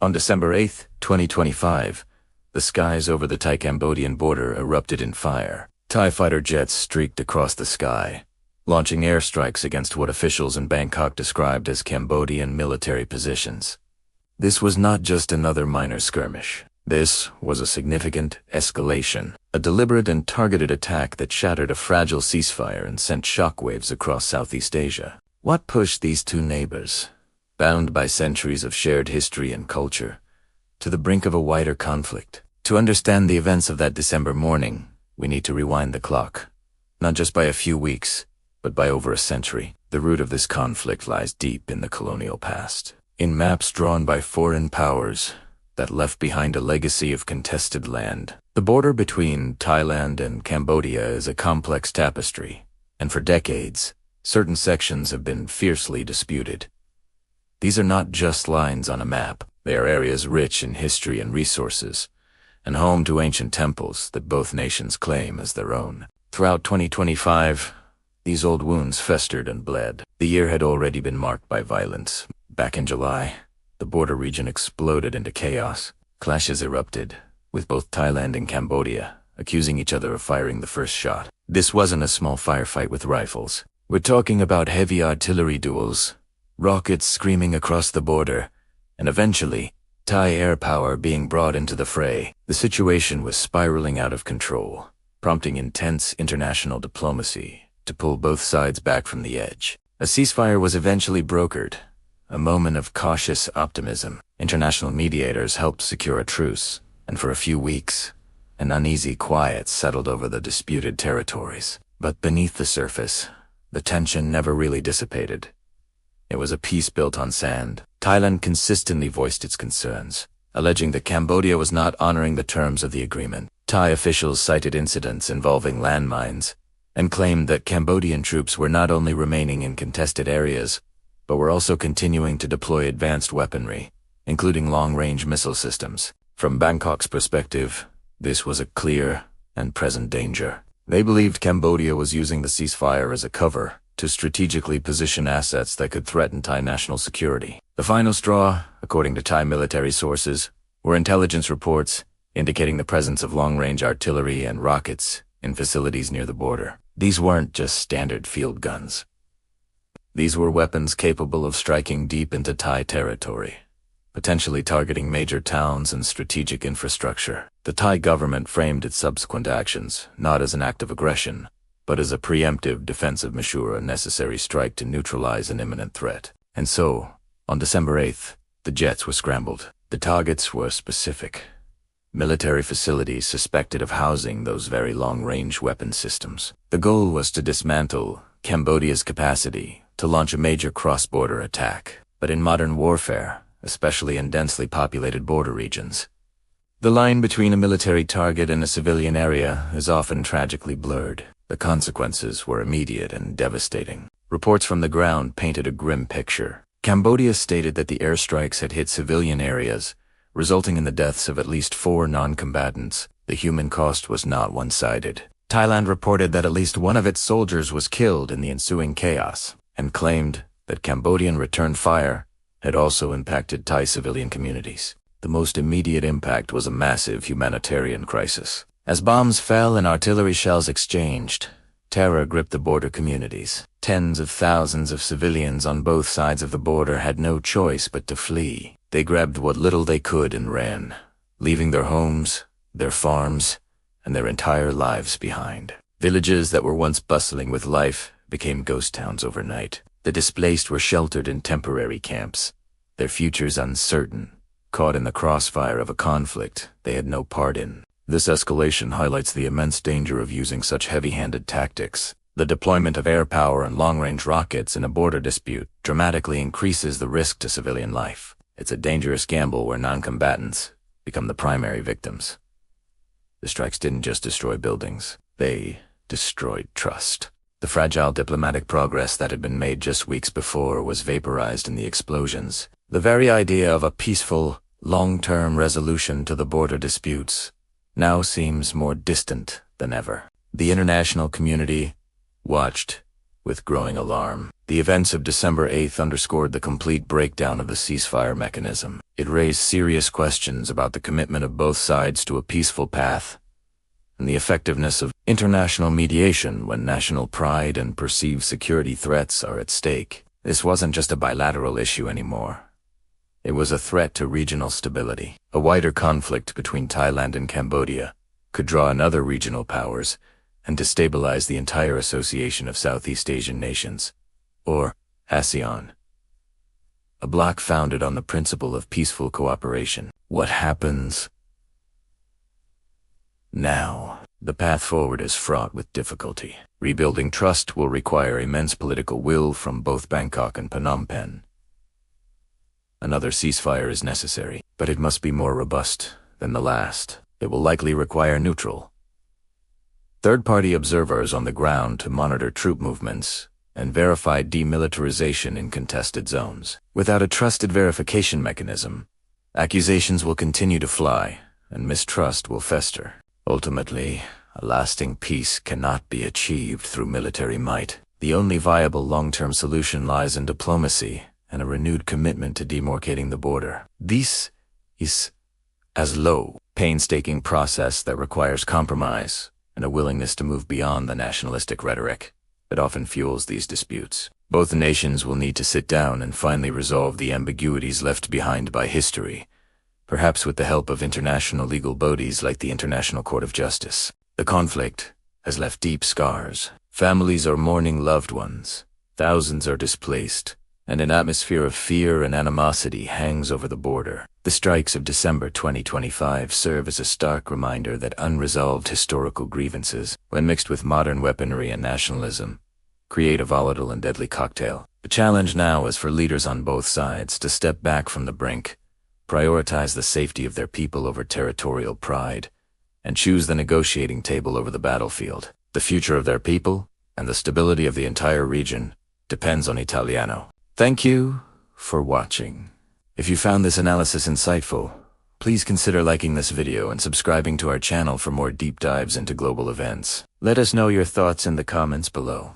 On December 8, 2025, the skies over the Thai-Cambodian border erupted in fire. Thai fighter jets streaked across the sky, launching airstrikes against what officials in Bangkok described as Cambodian military positions. This was not just another minor skirmish. This was a significant escalation, a deliberate and targeted attack that shattered a fragile ceasefire and sent shockwaves across Southeast Asia. What pushed these two neighbors, bound by centuries of shared history and culture, to the brink of a wider conflict? To understand the events of that December morning, we need to rewind the clock, not just by a few weeks, but by over a century. The root of this conflict lies deep in the colonial past, in maps drawn by foreign powers that left behind a legacy of contested land. The border between Thailand and Cambodia is a complex tapestry, and for decades, certain sections have been fiercely disputed. These are not just lines on a map. They are areas rich in history and resources, and home to ancient temples that both nations claim as their own. Throughout 2025, these old wounds festered and bled. The year had already been marked by violence. Back in July, the border region exploded into chaos. Clashes erupted, with both Thailand and Cambodia accusing each other of firing the first shot. This wasn't a small firefight with rifles. We're talking about heavy artillery duels, rockets screaming across the border, and eventually, Thai air power being brought into the fray. The situation was spiraling out of control, prompting intense international diplomacy to pull both sides back from the edge. A ceasefire was eventually brokered, a moment of cautious optimism. International mediators helped secure a truce, and for a few weeks, an uneasy quiet settled over the disputed territories. But beneath the surface, the tension never really dissipated. It was a peace built on sand. Thailand consistently voiced its concerns, alleging that Cambodia was not honoring the terms of the agreement. Thai officials cited incidents involving landmines and claimed that Cambodian troops were not only remaining in contested areas, but were also continuing to deploy advanced weaponry, including long-range missile systems. From Bangkok's perspective, this was a clear and present danger. They believed Cambodia was using the ceasefire as a cover to strategically position assets that could threaten Thai national security. The final straw, according to Thai military sources, were intelligence reports indicating the presence of long-range artillery and rockets in facilities near the border. These weren't just standard field guns. These were weapons capable of striking deep into Thai territory, potentially targeting major towns and strategic infrastructure. The Thai government framed its subsequent actions not as an act of aggression, but as a preemptive defensive measure, a necessary strike to neutralize an imminent threat. And so, on December 8th, the jets were scrambled. The targets were specific: military facilities suspected of housing those very long-range weapon systems. The goal was to dismantle Cambodia's capacity to launch a major cross-border attack. But in modern warfare, especially in densely populated border regions, the line between a military target and a civilian area is often tragically blurred. The consequences were immediate and devastating. Reports from the ground painted a grim picture. Cambodia stated that the airstrikes had hit civilian areas, resulting in the deaths of at least 4 non-combatants. The human cost was not one-sided. Thailand reported that at least one of its soldiers was killed in the ensuing chaos, and claimed that Cambodian return fire had also impacted Thai civilian communities. The most immediate impact was a massive humanitarian crisis. As bombs fell and artillery shells exchanged, terror gripped the border communities. Tens of thousands of civilians on both sides of the border had no choice but to flee. They grabbed what little they could and ran, leaving their homes, their farms, and their entire lives behind. Villages that were once bustling with life became ghost towns overnight. The displaced were sheltered in temporary camps, their futures uncertain, caught in the crossfire of a conflict they had no part in. This escalation highlights the immense danger of using such heavy-handed tactics. The deployment of air power and long-range rockets in a border dispute dramatically increases the risk to civilian life. It's a dangerous gamble where non-combatants become the primary victims. The strikes didn't just destroy buildings, they destroyed trust. The fragile diplomatic progress that had been made just weeks before was vaporized in the explosions. The very idea of a peaceful, long-term resolution to the border disputes now seems more distant than ever. The international community watched with growing alarm. The events of December 8th underscored the complete breakdown of the ceasefire mechanism. It raised serious questions about the commitment of both sides to a peaceful path and the effectiveness of international mediation when national pride and perceived security threats are at stake. This wasn't just a bilateral issue anymore. It was a threat to regional stability. A wider conflict between Thailand and Cambodia could draw in other regional powers and destabilize the entire Association of Southeast Asian Nations, or ASEAN, a bloc founded on the principle of peaceful cooperation. What happens now? The path forward is fraught with difficulty. Rebuilding trust will require immense political will from both Bangkok and Phnom Penh. Another ceasefire is necessary, but it must be more robust than the last. It will likely require neutral, third-party observers on the ground to monitor troop movements and verify demilitarization in contested zones. Without a trusted verification mechanism, accusations will continue to fly and mistrust will fester. Ultimately, a lasting peace cannot be achieved through military might. The only viable long-term solution lies in diplomacy and a renewed commitment to demarcating the border. This is a slow, painstaking process that requires compromise and a willingness to move beyond the nationalistic rhetoric that often fuels these disputes. Both nations will need to sit down and finally resolve the ambiguities left behind by history, perhaps with the help of international legal bodies like the International Court of Justice. The conflict has left deep scars. Families are mourning loved ones, thousands are displaced, and an atmosphere of fear and animosity hangs over the border. The strikes of December 2025 serve as a stark reminder that unresolved historical grievances, when mixed with modern weaponry and nationalism, create a volatile and deadly cocktail. The challenge now is for leaders on both sides to step back from the brink, prioritize the safety of their people over territorial pride, and choose the negotiating table over the battlefield. The future of their people and the stability of the entire region depends on Italiano. Thank you for watching. If you found this analysis insightful, please consider liking this video and subscribing to our channel for more deep dives into global events. Let us know your thoughts in the comments below.